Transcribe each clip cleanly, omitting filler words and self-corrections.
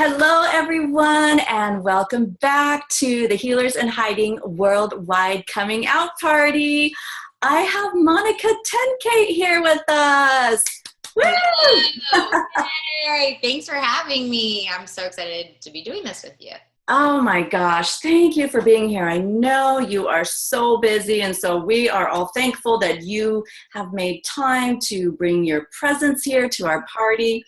Hello, everyone, and welcome back to the Healers in Hiding Worldwide Coming Out Party. I have Monica Tenkate here with us. Woo! Hey, thanks for having me. I'm so excited to be doing this with you. Oh my gosh, thank you for being here. I know you are so busy, and so we are all thankful that you have made time to bring your presence here to our party.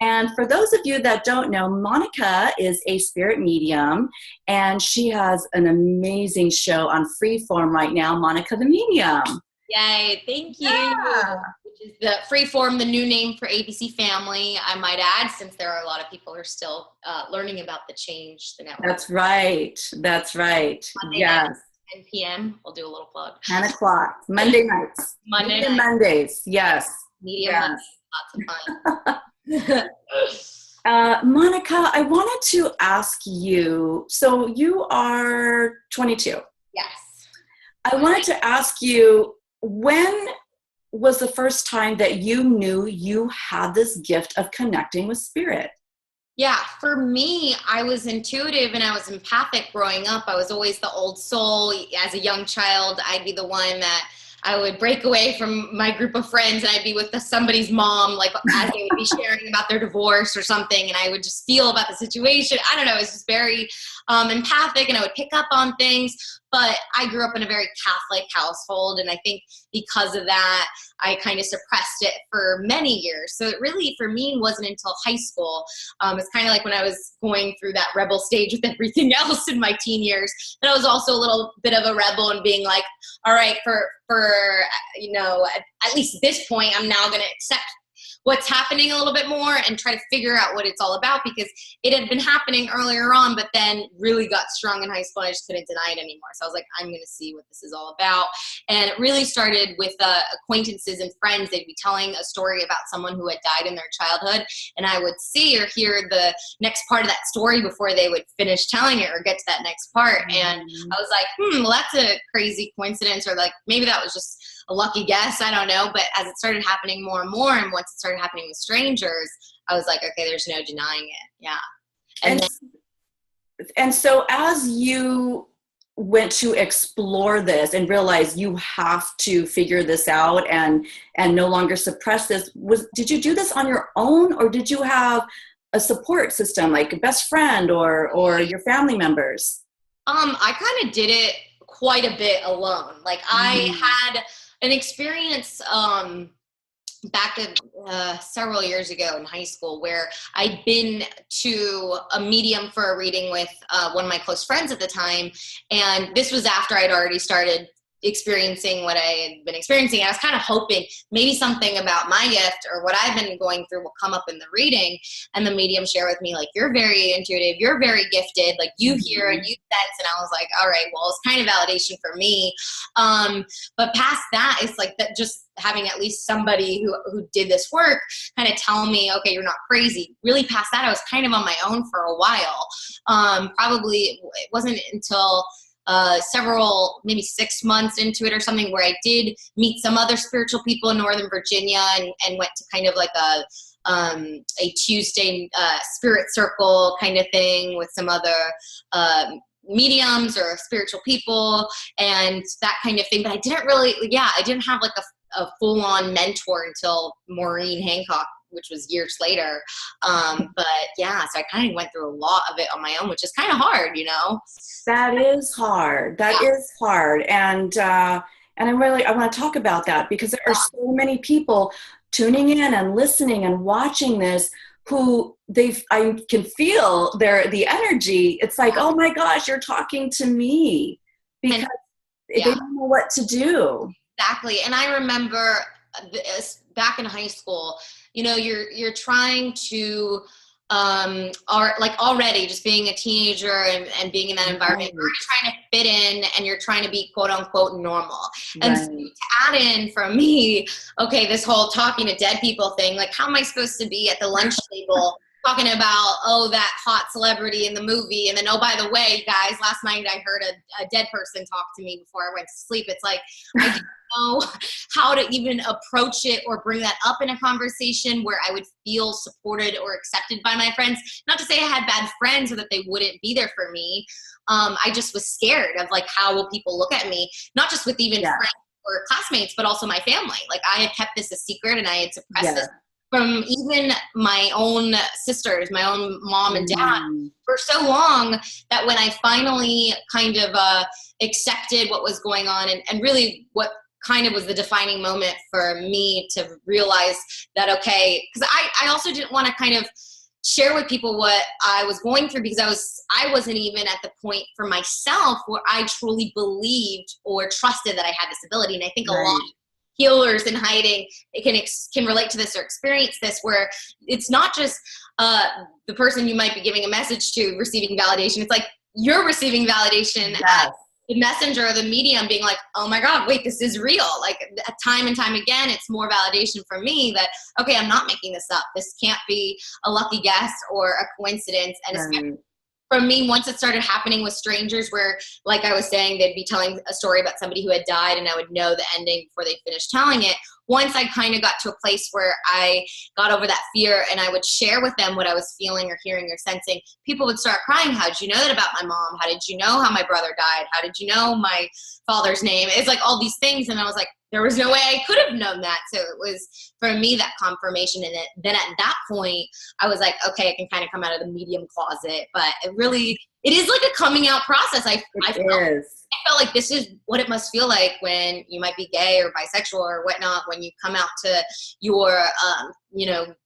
And for those of you that don't know, Monica is a spirit medium, and she has an amazing show on Freeform right now, Monica the Medium. Yay, thank you. Yeah. Which is the Freeform, the new name for ABC Family, I might add, since there are a lot of people who are still learning about the change, the network. That's right. That's right. Monday Yes. nights, 10 p.m. We'll do a little plug. 10 o'clock. Monday nights. Medium Mondays. Yes. Mondays, lots of fun. Monica, I wanted to ask you, so you are 22. Yes. I wanted to ask you, when was the first time that you knew you had this gift of connecting with spirit? Yeah, for me, I was intuitive and I was empathic growing up. I was always the old soul. As a young child, I'd be the one that I would break away from my group of friends and I'd be with somebody's mom, like as they would be sharing about their divorce or something, and I would just feel about the situation. I don't know, it was just very empathic, and I would pick up on things. But I grew up in a very Catholic household, and I think because of that, I kind of suppressed it for many years. So it really, for me, wasn't until high school. It's kind of like when I was going through that rebel stage with everything else in my teen years, that I was also a little bit of a rebel and being like, all right, for at least this point, I'm now going to accept what's happening a little bit more and try to figure out what it's all about, because it had been happening earlier on, but then really got strong in high school and I just couldn't deny it anymore. So I was like, I'm going to see what this is all about. And it really started with acquaintances and friends. They'd be telling a story about someone who had died in their childhood, and I would see or hear the next part of that story before they would finish telling it or get to that next part. And I was like, well, that's a crazy coincidence, or like maybe that was just a lucky guess, I don't know. But as it started happening more and more, and once it started happening with strangers, I was like, okay, there's no denying it. Yeah. And so as you went to explore this and realize you have to figure this out and no longer suppress this, did you do this on your own, or did you have a support system, like a best friend or your family members? I kind of did it quite a bit alone. Like I had an experience back several years ago in high school where I'd been to a medium for a reading with one of my close friends at the time. And this was after I'd already started experiencing what I had been experiencing. I was kind of hoping maybe something about my gift or what I've been going through will come up in the reading, and the medium share with me, like, you're very intuitive, you're very gifted, like you hear and you sense. And I was like, all right, well, it's kind of validation for me. But past that, it's like that, just having at least somebody who did this work kind of tell me, okay, you're not crazy. Really past that, I was kind of on my own for a while. Probably it wasn't until several, maybe 6 months into it or something, where I did meet some other spiritual people in Northern Virginia and went to kind of like a Tuesday spirit circle kind of thing with some other mediums or spiritual people and that kind of thing. But I didn't have like a full-on mentor until Maureen Hancock, which was years later. But yeah, so I kind of went through a lot of it on my own, which is kind of hard, you know? That is hard. That is hard. And I want to talk about that, because there are so many people tuning in and listening and watching this who I can feel the energy. It's like, oh my gosh, you're talking to me, because they don't know what to do. Exactly. And I remember back in high school, you know, you're trying to, already just being a teenager and being in that environment, you're trying to fit in and you're trying to be quote unquote normal. And so to add in from me, okay, this whole talking to dead people thing, like how am I supposed to be at the lunch table talking about, oh, that hot celebrity in the movie. And then, oh, by the way, guys, last night I heard a dead person talk to me before I went to sleep. It's like, I didn't know how to even approach it or bring that up in a conversation where I would feel supported or accepted by my friends. Not to say I had bad friends or that they wouldn't be there for me. I just was scared of like, how will people look at me? Not just with even friends or classmates, but also my family. Like I had kept this a secret and I had suppressed this from even my own sisters, my own mom and dad for so long that when I finally kind of accepted what was going on and really what kind of was the defining moment for me to realize that, okay, because I also didn't want to kind of share with people what I was going through because I wasn't even at the point for myself where I truly believed or trusted that I had this ability. And I think a lot of healers in hiding can relate to this or experience this, where it's not just the person you might be giving a message to receiving validation. It's like you're receiving validation as the messenger or the medium being like, oh my God, wait, this is real. Like time and time again, it's more validation for me that, okay, I'm not making this up. This can't be a lucky guess or a coincidence. And especially for me, once it started happening with strangers where, like I was saying, they'd be telling a story about somebody who had died and I would know the ending before they finished telling it. Once I kind of got to a place where I got over that fear and I would share with them what I was feeling or hearing or sensing, people would start crying. How did you know that about my mom? How did you know how my brother died? How did you know my father's name? It's like all these things. And I was like, there was no way I could have known that. So it was, for me, that confirmation. And then at that point, I was like, okay, I can kind of come out of the medium closet. But it is like a coming out process. I felt like this is what it must feel like when you might be gay or bisexual or whatnot, when you come out to your,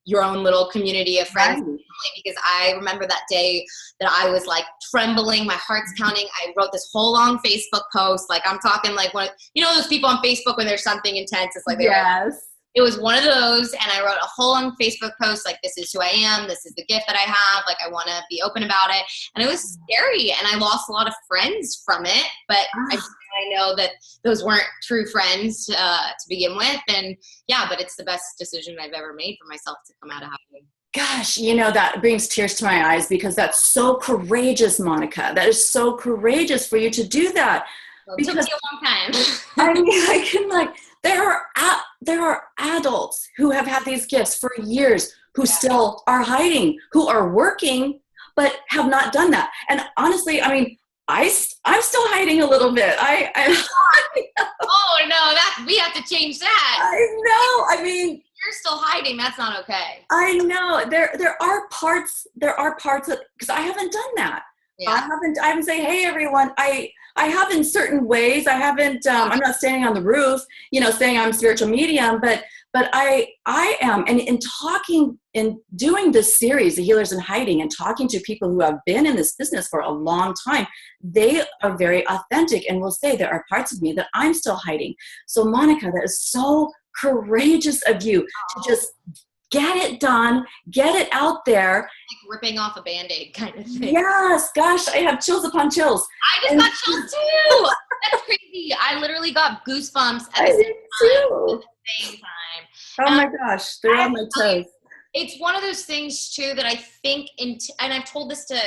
your own little community of friends. Right. Because I remember that day that I was like trembling, my heart's pounding. I wrote this whole long Facebook post. Like I'm talking like those people on Facebook when there's something intense. It's like, it was one of those. And I wrote a whole long Facebook post, like, this is who I am. This is the gift that I have. Like, I want to be open about it. And it was scary. And I lost a lot of friends from it. But I know that those weren't true friends to begin with. And but it's the best decision I've ever made for myself to come out of hiding. Gosh, that brings tears to my eyes because that's so courageous, Monica. That is so courageous for you to do that. Well, it took me a long time. I mean, there are adults who have had these gifts for years who still are hiding, who are working, but have not done that. And honestly, I mean, I'm still hiding a little bit. Oh no, we have to change that. I know. I mean, you're still hiding. That's not okay. I know. There are parts that, because I haven't done that. Yeah. I haven't said, hey everyone, I have in certain ways. I haven't, I'm not standing on the roof, saying I'm a spiritual medium, but I am. And in doing this series, The Healers in Hiding, and talking to people who have been in this business for a long time, they are very authentic and will say there are parts of me that I'm still hiding. So Monica, that is so courageous of you to just get it done, get it out there. Like ripping off a Band-Aid kind of thing. Yes, gosh, I have chills upon chills. I just got chills too. That's crazy. I literally got goosebumps at the same time. Oh my gosh, they're on my toes. It's one of those things too that I think, and I've told this to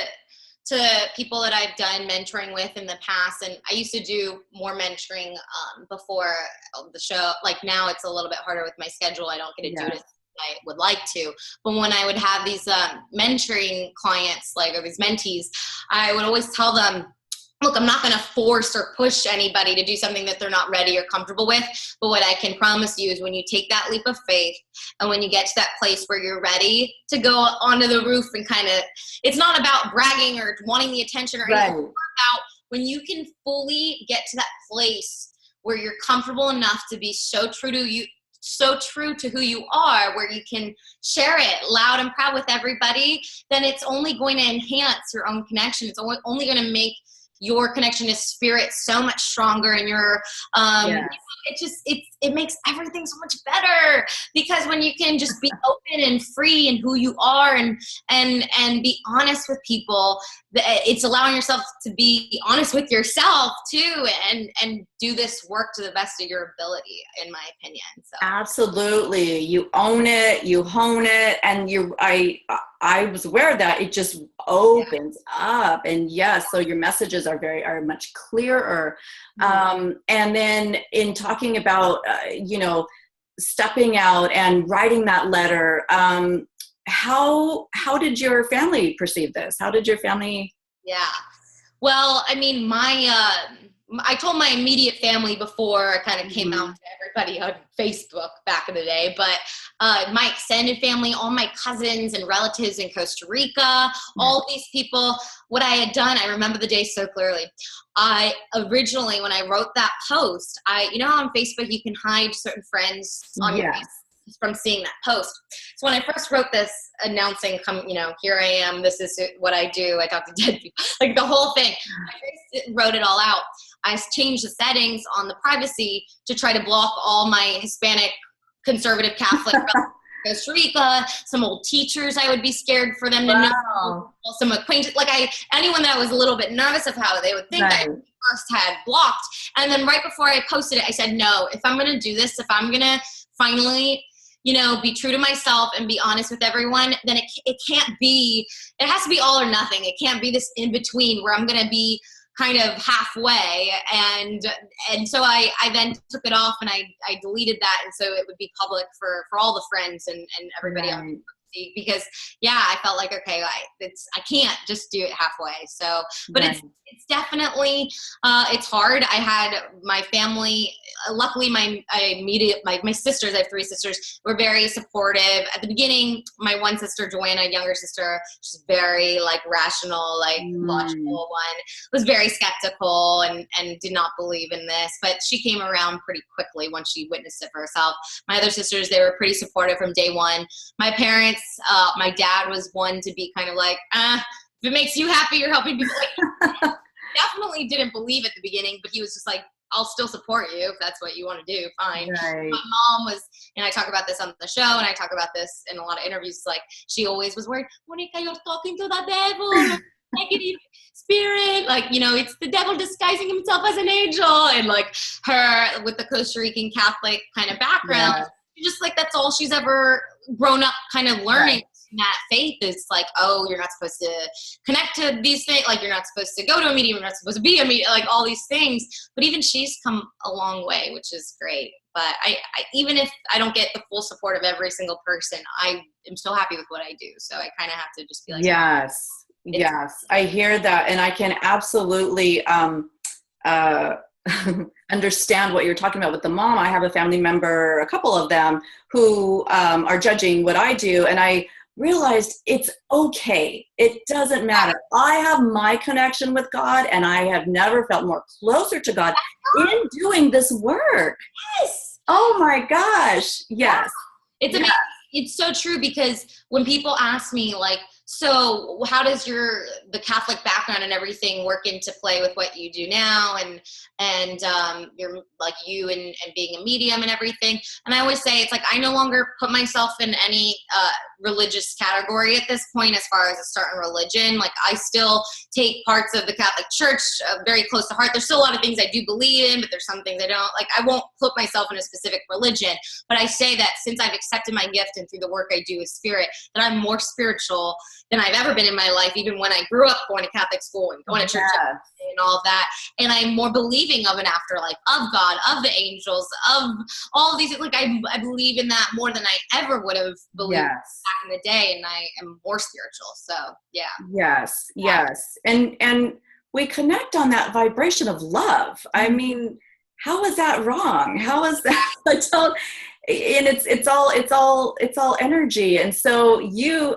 people that I've done mentoring with in the past, and I used to do more mentoring before the show. Like now it's a little bit harder with my schedule. I don't get to do it I would like to, but when I would have these mentoring clients, or these mentees, I would always tell them, look, I'm not going to force or push anybody to do something that they're not ready or comfortable with, but what I can promise you is when you take that leap of faith and when you get to that place where you're ready to go onto the roof and it's not about bragging or wanting the attention or anything, it's about when you can fully get to that place where you're comfortable enough to be so true to who you are, where you can share it loud and proud with everybody, then it's only going to enhance your own connection. It's only going to make your connection to spirit so much stronger, and your it makes everything so much better, because when you can just be open and free in who you are and be honest with people, it's allowing yourself to be honest with yourself too, and do this work to the best of your ability, in my opinion. So absolutely, you own it, you hone it, and I was aware of that. It just opens up. And yes, so your messages are much clearer. And then in talking about, stepping out and writing that letter, how did your family perceive this? How did your family? Yeah. Well, I mean, I told my immediate family before I kind of came out to everybody on Facebook back in the day, but my extended family, all my cousins and relatives in Costa Rica, all these people, what I had done, I remember the day so clearly. I originally, when I wrote that post, on Facebook, you can hide certain friends on your Facebook from seeing that post. So when I first wrote this announcing, here I am, this is what I do, I talk to dead people, like the whole thing, I wrote it all out. I changed the settings on the privacy to try to block all my Hispanic, conservative Catholic Costa Rica, some old teachers I would be scared for them to know, some acquaintances, anyone that I was a little bit nervous of how they would think I first had blocked. And then right before I posted it, I said, no, if I'm going to do this, if I'm going to finally be true to myself and be honest with everyone, then it can't be, it has to be all or nothing. It can't be this in between where I'm going to be kind of halfway. And so I then took it off and I deleted that. And so it would be public for all the friends and everybody else. Because I felt like, okay, I can't just do it halfway. So, but it's definitely, it's hard. I had my family, luckily my sisters, I have 3 sisters, were very supportive. At the beginning, my one sister, Joanna, younger sister, she's very rational, logical one, was very skeptical and did not believe in this, but she came around pretty quickly once she witnessed it for herself. My other sisters, they were pretty supportive from day one. My parents, my dad was one to be kind of like, if it makes you happy, you're helping people. Definitely didn't believe at the beginning, but he was just like, I'll still support you if that's what you want to do. Fine. Right. My mom was, and I talk about this on the show, and I talk about this in a lot of interviews, she always was worried, Monica, you're talking to the devil, negative spirit, it's the devil disguising himself as an angel. And her with the Costa Rican Catholic kind of background, just that's all she's ever grown up kind of learning. That faith is you're not supposed to connect to these things, you're not supposed to go to a medium, you're not supposed to be a medium, all these things. But even she's come a long way, which is great. But I even if I don't get the full support of every single person, I am so happy with what I do. So I kind of have to just be like, yes, I hear that, and I can absolutely understand what you're talking about with the mom. I have a family member, a couple of them, who are judging what I do, and I realized it's okay. It doesn't matter. I have my connection with God, and I have never felt more closer to God in doing this work. Yes. Oh my gosh. Yes. It's amazing. It's so true, because when people ask me so how does the Catholic background and everything work into play with what you do now, and you're you and being a medium and everything? And I always say, it's I no longer put myself in any religious category at this point as far as a certain religion. I still take parts of the Catholic Church very close to heart. There's still a lot of things I do believe in, but there's some things I don't. I won't put myself in a specific religion, but I say that since I've accepted my gift and through the work I do with spirit, that I'm more spiritual than I've ever been in my life, even when I grew up going to Catholic school and going to church and all of that. And I'm more believing of an afterlife, of God, of the angels, of all of these. I believe in that more than I ever would have believed back in the day, and I am more spiritual. So yes. And we connect on that vibration of love. I mean, how is that wrong? How is that? And it's all energy. And so you,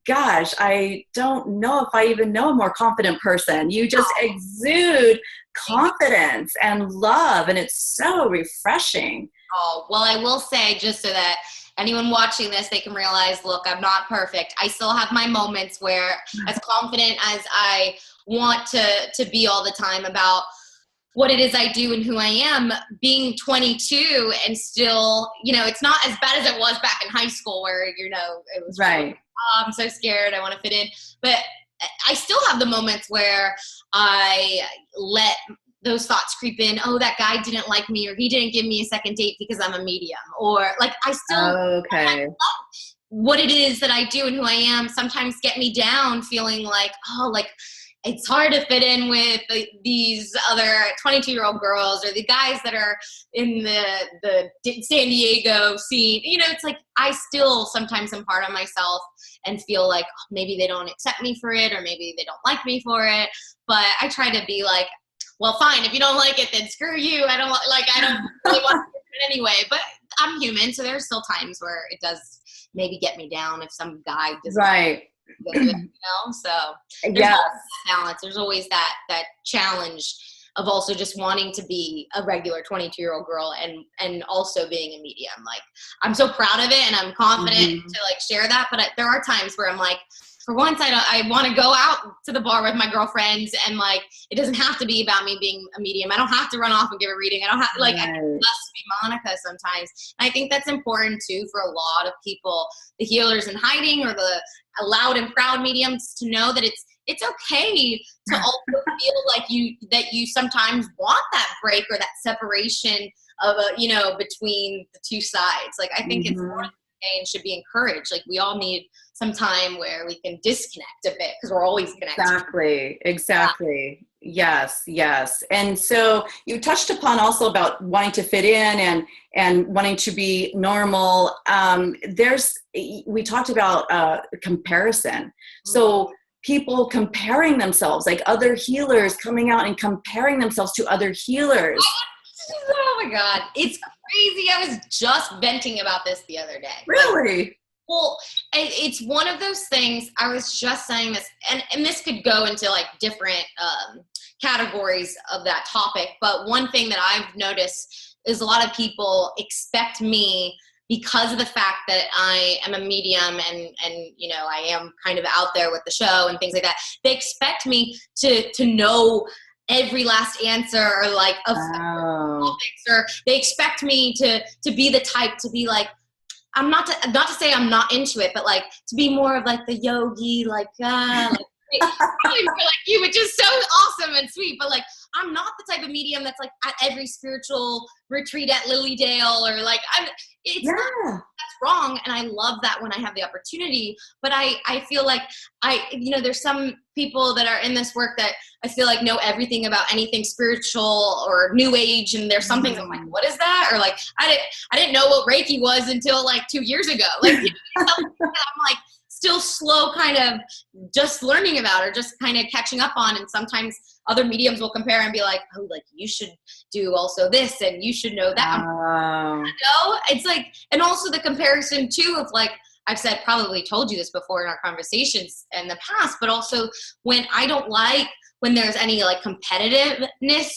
gosh, I don't know if I even know a more confident person. You just exude confidence and love, and it's so refreshing. Oh, well, I will say, just so that anyone watching this, they can realize, look, I'm not perfect. I still have my moments where, as confident as I want to be all the time about what it is I do and who I am, being 22 and still, it's not as bad as it was back in high school where, it was right. I'm so scared, I want to fit in. But I still have the moments where I let those thoughts creep in. Oh, that guy didn't like me, or he didn't give me a second date because I'm a medium, or I still, what it is that I do and who I am sometimes get me down, feeling like, oh, like it's hard to fit in with these other 22-year-old girls or the guys that are in the San Diego scene. You know, it's like I still sometimes am hard on myself and feel like maybe they don't accept me for it or maybe they don't like me for it. But I try to be like, well, fine, if you don't like it, then screw you. I don't really want to do it anyway. But I'm human, so there's still times where it does maybe get me down if some guy doesn't. Right. You know, so there's always that balance. There's always that challenge of also just wanting to be a regular 22-year-old girl and also being a medium. Like, I'm so proud of it and I'm confident to like share that, but there are times where I'm like, for once, I want to go out to the bar with my girlfriends and like, it doesn't have to be about me being a medium. I don't have to run off and give a reading. I don't have like, I can just be Monica sometimes. And I think that's important too for a lot of people, the healers in hiding or the loud and proud mediums, to know that it's okay to also feel like you sometimes want that break or that separation of between the two sides. Like, I think it's more and should be encouraged. Like, we all need some time where we can disconnect a bit because we're always connected. Exactly. Yeah. Yes. And so you touched upon also about wanting to fit in and wanting to be normal. We talked about comparison. So people comparing themselves, like other healers coming out and comparing themselves to other healers. Oh my God. It's crazy. I was just venting about this the other day. Really? Well, it's one of those things. I was just saying this, and this could go into like different categories of that topic. But one thing that I've noticed is a lot of people expect me, because of the fact that I am a medium and I am kind of out there with the show and things like that. They expect me to know every last answer or like topics, or they expect me to be the type to be like, I'm not to say I'm not into it, but like to be more of like the yogi, like probably more like you, which is so awesome and sweet. But like, I'm not the type of medium that's like at every spiritual retreat at Lilydale or like that's wrong. And I love that when I have the opportunity, but I feel like there's some people that are in this work that I feel like know everything about anything spiritual or new age. And there's some things I'm like, what is that? Or like, I didn't know what Reiki was until like 2 years ago. Like, I'm like still slow kind of just learning about or just kind of catching up on. And sometimes other mediums will compare and be like, oh, like you should do also this and you should know that. It's like, and also the comparison too of like, I've probably told you this before in our conversations in the past, but also when I don't like when there's any like competitiveness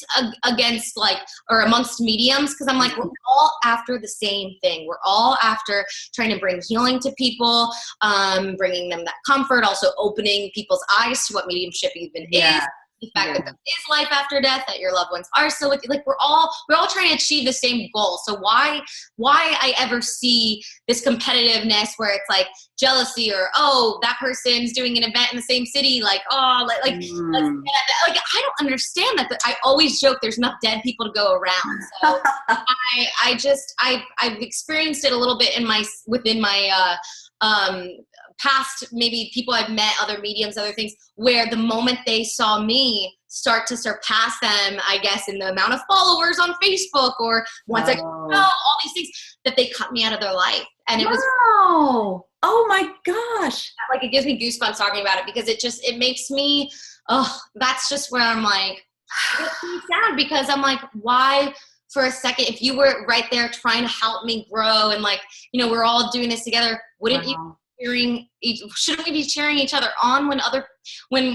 against like, or amongst mediums, because I'm like, we're all after the same thing. We're all after trying to bring healing to people, bringing them that comfort, also opening people's eyes to what mediumship even is. The fact that there is life after death, that your loved ones are still with you. Like we're all trying to achieve the same goal. So why I ever see this competitiveness where it's like jealousy or, oh, that person's doing an event in the same city, like, oh, like let's get at that. Like, I don't understand that. But I always joke there's enough dead people to go around. So I've experienced it a little bit within my past, maybe people I've met, other mediums, other things, where the moment they saw me start to surpass them, I guess, in the amount of followers on Facebook, or once I all these things, that they cut me out of their life. And it was, oh my gosh. Like, it gives me goosebumps talking about it, because it makes me, that's just where I'm like, it makes me sad, because I'm like, why for a second, if you were right there trying to help me grow and like, we're all doing this together, wouldn't you shouldn't we be cheering each other on when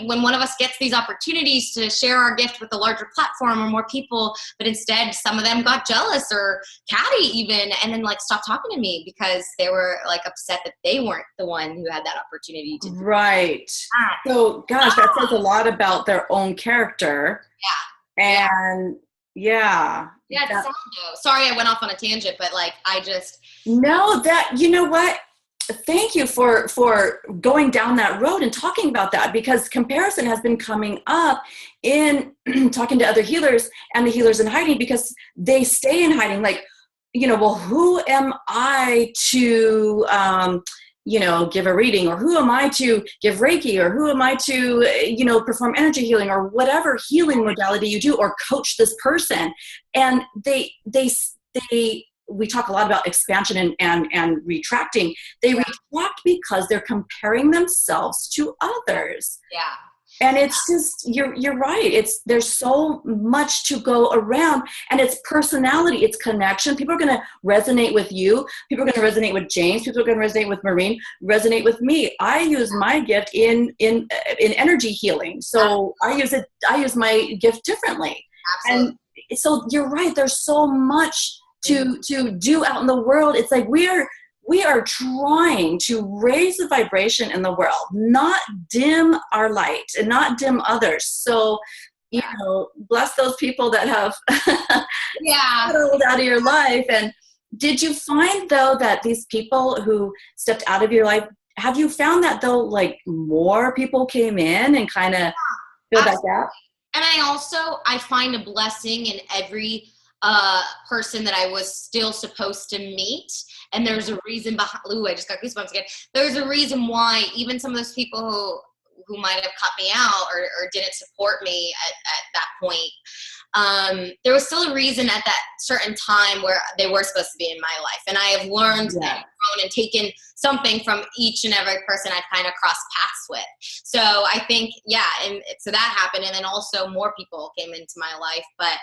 one of us gets these opportunities to share our gift with a larger platform or more people? But instead, some of them got jealous or catty even, and then like stopped talking to me because they were like upset that they weren't the one who had that opportunity to do right. So gosh, that says a lot about their own character. And it's sad though. Sorry I went off on a tangent, but like you know what? Thank you for going down that road and talking about that, because comparison has been coming up in talking to other healers and the healers in hiding, because they stay in hiding. Like, well, who am I to, give a reading, or who am I to give Reiki, or who am I to, perform energy healing, or whatever healing modality you do, or coach this person. And we talk a lot about expansion and retracting. They retract because they're comparing themselves to others. Yeah. And it's just, you're right. There's so much to go around, and it's personality, it's connection. People are going to resonate with you. People are going to resonate with James. People are going to resonate with Maureen, resonate with me. I use my gift in energy healing. So I use my gift differently. Absolutely. And so you're right. There's so much to do out in the world. It's like we are trying to raise the vibration in the world, not dim our light and not dim others. So, bless those people that have settled out of your life. And did you find, though, that these people who stepped out of your life, have you found that, though, like more people came in and kind of filled that gap? And I find a blessing in every person that I was still supposed to meet. And there's a reason behind, I just got goosebumps again. There's a reason why even some of those people who might have cut me out or didn't support me at that point, there was still a reason at that certain time where they were supposed to be in my life. And I have learned and grown and taken something from each and every person I've kind of crossed paths with. So I think, and so that happened. And then also more people came into my life. But,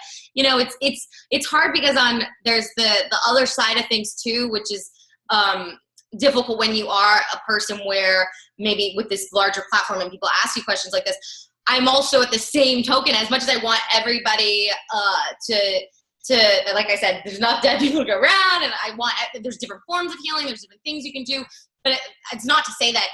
it's hard because there's the other side of things too, which is difficult when you are a person where maybe with this larger platform and people ask you questions like this. I'm also at the same token, as much as I want everybody to, like I said, there's enough dead people to go around, and there's different forms of healing, there's different things you can do, but it's not to say that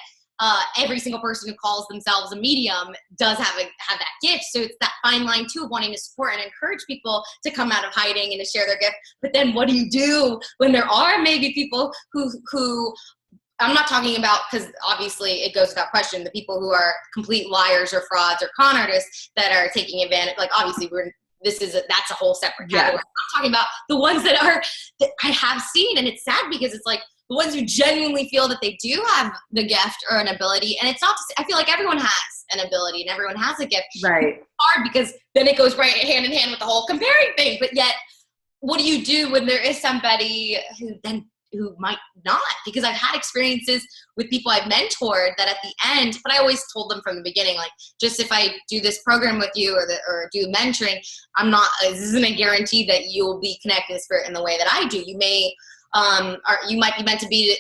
every single person who calls themselves a medium does have that gift. So it's that fine line too of wanting to support and encourage people to come out of hiding and to share their gift. But then what do you do when there are maybe people who I'm not talking about, because obviously it goes without question, the people who are complete liars or frauds or con artists that are taking advantage. Like obviously that's a whole separate category. I'm talking about the ones that I have seen, and it's sad because it's like the ones who genuinely feel that they do have the gift or an ability. And it's not to say, I feel like everyone has an ability and everyone has a gift. Right. It's hard because then it goes right hand in hand with the whole comparing thing. But yet, what do you do when there is somebody who might not? Because I've had experiences with people I've mentored that at the end, but I always told them from the beginning, like, just if I do this program with you or do mentoring, this isn't a guarantee that you'll be connected to spirit in the way that I do. You may, you might be meant to be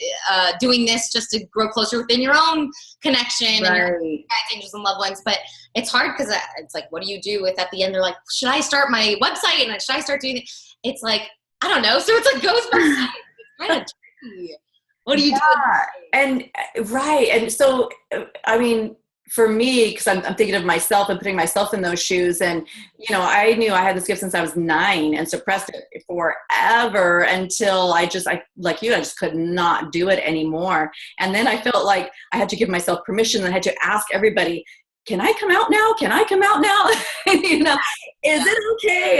doing this just to grow closer within your own connection and your guides, angels, and loved ones. But it's hard because it's like, what do you do if at the end they're like, should I start my website and should I start doing it? It's like, I don't know. So it's like goes by. Kind of tricky. What do you do? And right. And so, I mean, for me, because I'm thinking of myself and putting myself in those shoes, and I knew I had this gift since I was 9 and suppressed it forever until I like you, I just could not do it anymore. And then I felt like I had to give myself permission, and I had to ask everybody, can I come out now? Can I come out now? Is it okay?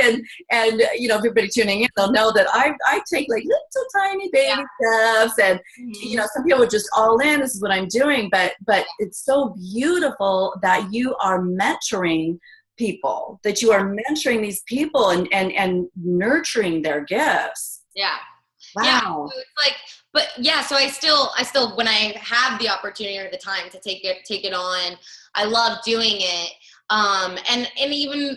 And everybody tuning in, they'll know that I take like little tiny baby steps, and some people are just all in. This is what I'm doing, but it's so beautiful that you are mentoring people, that you are mentoring these people and nurturing their gifts. Yeah. Wow. Yeah. So it's like, but yeah, so I still, when I have the opportunity or the time to take it on, I love doing it. And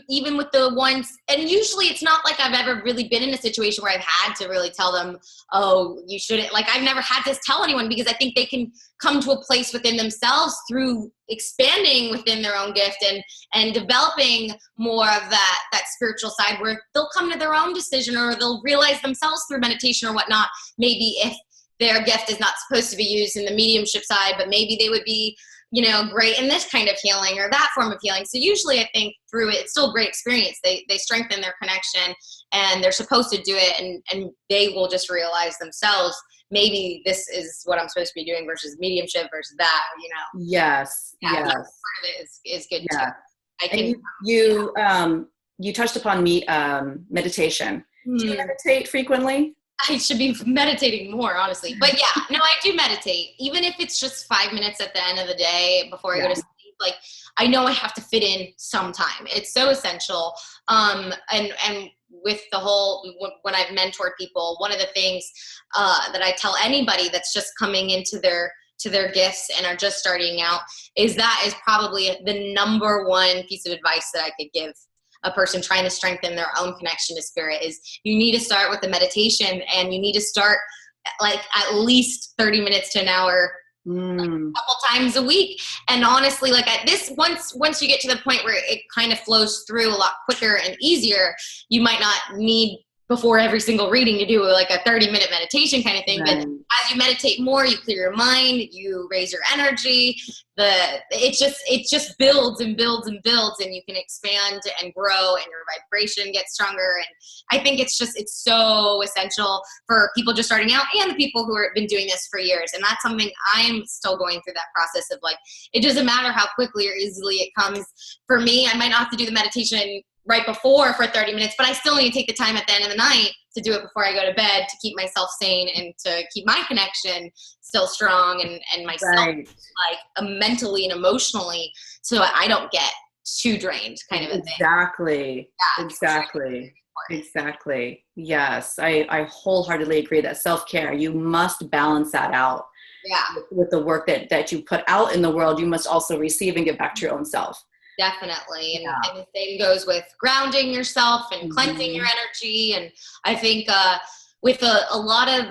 even with the ones, and usually it's not like I've ever really been in a situation where I've had to really tell them, oh, you shouldn't, like I've never had to tell anyone, because I think they can come to a place within themselves through expanding within their own gift and developing more of that spiritual side, where they'll come to their own decision, or they'll realize themselves through meditation or whatnot, maybe if their gift is not supposed to be used in the mediumship side, but maybe they would be great in this kind of healing or that form of healing. So usually I think through it, it's still a great experience. They strengthen their connection, and they're supposed to do it, and they will just realize themselves, maybe this is what I'm supposed to be doing versus mediumship versus that, Yes. Yeah, yes. part of it is good too. I can. You touched upon meditation. Do you meditate frequently? I should be meditating more, honestly. But yeah, no, I do meditate. Even if it's just 5 minutes at the end of the day before I go to sleep, like I know I have to fit in some time. It's so essential. And with the whole, when I've mentored people, one of the things that I tell anybody that's just coming into their gifts and are just starting out is that is probably the number one piece of advice that I could give a person trying to strengthen their own connection to spirit is you need to start with the meditation, and you need to start like at least 30 minutes to an hour a couple times a week. And honestly, like at this, once you get to the point where it kind of flows through a lot quicker and easier, you might not need before every single reading to do like a 30-minute meditation kind of thing. Right. But as you meditate more, you clear your mind, you raise your energy. It just builds and builds and builds, and you can expand and grow, and your vibration gets stronger. And I think it's so essential for people just starting out and the people who have been doing this for years. And that's something I'm still going through that process of, like, it doesn't matter how quickly or easily it comes. For me, I might not have to do the meditation right before for 30 minutes, but I still need to take the time at the end of the night to do it before I go to bed to keep myself sane and to keep my connection still strong and myself like mentally and emotionally, so I don't get too drained, kind of a thing. Exactly. Yes. I wholeheartedly agree that self-care, you must balance that out. Yeah. With the work that you put out in the world, you must also receive and give back to your own self. Definitely. And the same goes with grounding yourself and cleansing your energy. And I think with a lot of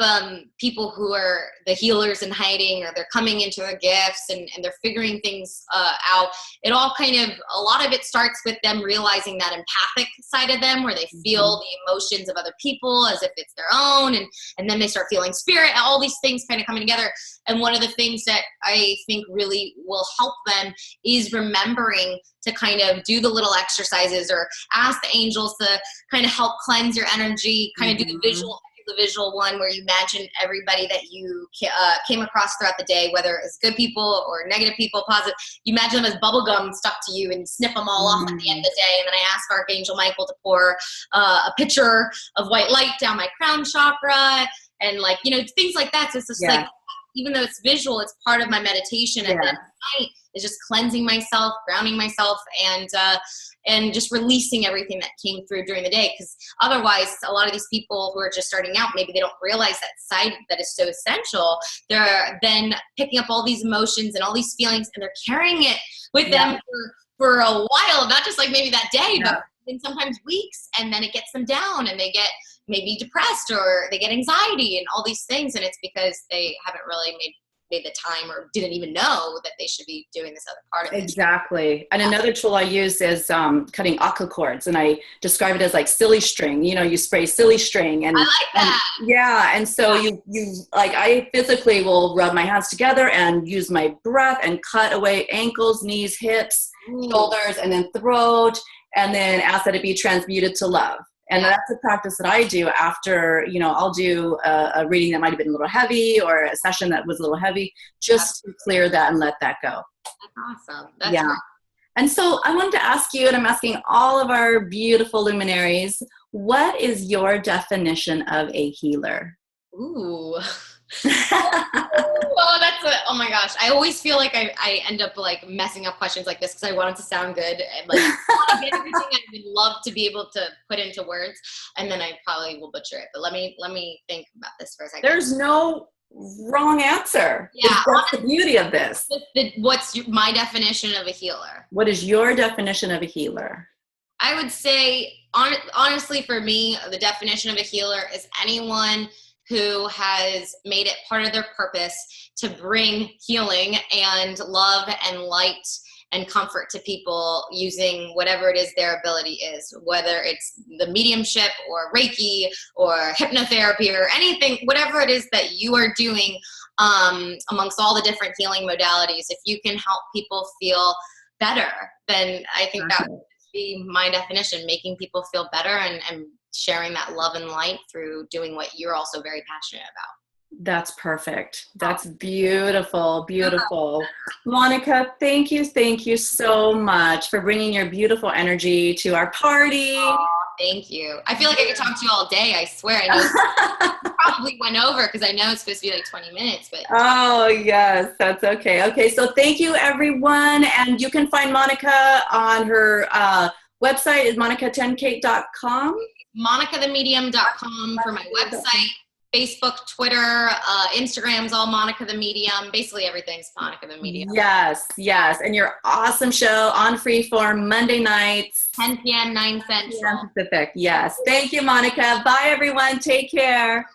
people who are the healers in hiding, or they're coming into their gifts and they're figuring things out, it all kind of, a lot of it starts with them realizing that empathic side of them, where they feel the emotions of other people as if it's their own. And then they start feeling spirit, all these things kind of coming together. And one of the things that I think really will help them is remembering to kind of do the little exercises or ask the angels to kind of help cleanse your energy, kind of do the visual one where you imagine everybody that you came across throughout the day, whether it's good people or negative people, positive. You imagine them as bubble gum stuck to you, and you snip them all off at the end of the day. And then I ask Archangel Michael to pour a pitcher of white light down my crown chakra, and like, things like that. So it's just like, even though it's visual, it's part of my meditation at the end of the night, is just cleansing myself, grounding myself, and just releasing everything that came through during the day. Because otherwise, a lot of these people who are just starting out, maybe they don't realize that side that is so essential. They're then picking up all these emotions and all these feelings, and they're carrying it with them for a while, not just like maybe that day, but sometimes weeks, and then it gets them down, and they get maybe depressed, or they get anxiety and all these things. And it's because they haven't really made the time, or didn't even know that they should be doing this other part of it. Exactly. And another tool I use is cutting aqua cords, and I describe it as like silly string. You spray silly string, and I like that. And so you like, I physically will rub my hands together and use my breath and cut away ankles, knees, hips, shoulders, and then throat, and then ask that it be transmuted to love. And that's a practice that I do after, I'll do a reading that might have been a little heavy, or a session that was a little heavy, just to clear that and let that go. That's awesome. That's great. And so I wanted to ask you, and I'm asking all of our beautiful luminaries, what is your definition of a healer? Ooh. Oh my gosh. I always feel like I end up like messing up questions like this because I want it to sound good, and like I want to get everything I would love to be able to put into words, and then I probably will butcher it. But let me think about this for a second. There's no wrong answer. Yeah. That's the beauty of this. What's my definition of a healer? What is your definition of a healer? I would say, honestly, for me, the definition of a healer is anyone who has made it part of their purpose to bring healing and love and light and comfort to people using whatever it is their ability is, whether it's the mediumship or Reiki or hypnotherapy or anything, whatever it is that you are doing amongst all the different healing modalities. If you can help people feel better, then I think that would be my definition, making people feel better and sharing that love and light through doing what you're also very passionate about. That's perfect. That's beautiful. Beautiful. Monica, thank you so much for bringing your beautiful energy to our party. Thank you. I feel like I could talk to you all day. I swear. I know probably went over because I know it's supposed to be like 20 minutes, but. Oh, yes, that's okay. Okay, so thank you, everyone. And you can find Monica on her website is monica10kate.com. MonicaTheMedium.com for my website. Facebook, Twitter, Instagram's all Monica the Medium. Basically everything's Monica the Medium. Yes, yes. And your awesome show on Freeform Monday nights. 10 p.m., 9 Central. Pacific. Yes. Thank you, Monica. Bye, everyone. Take care.